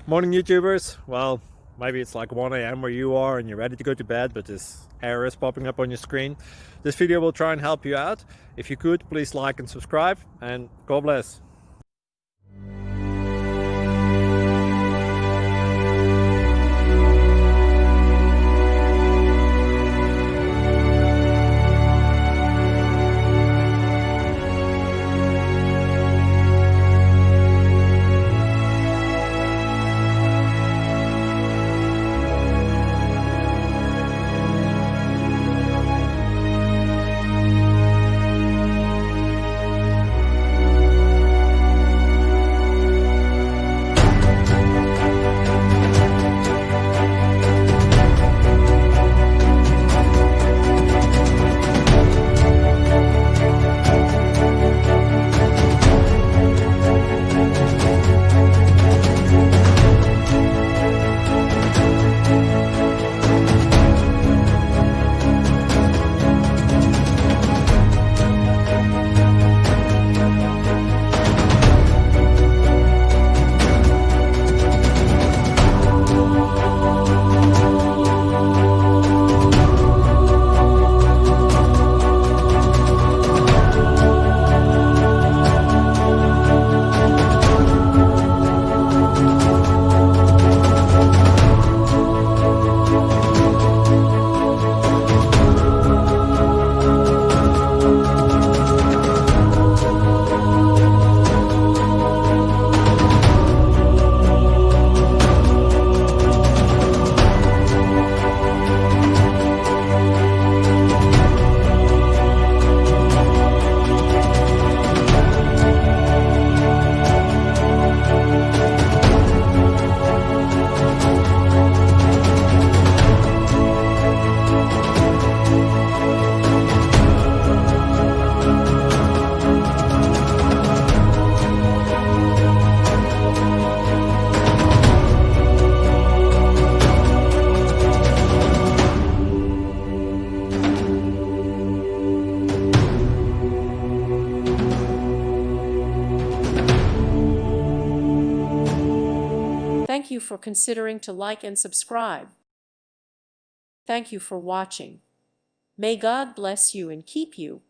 Morning YouTubers. Well, maybe it's like 1 a.m. where you are and you're ready to go to bed, but this error is popping up on your screen. This video will try and help you out. If you could, please like and subscribe, and God bless. Thank you for considering to like and subscribe. Thank you for watching. May God bless you and keep you.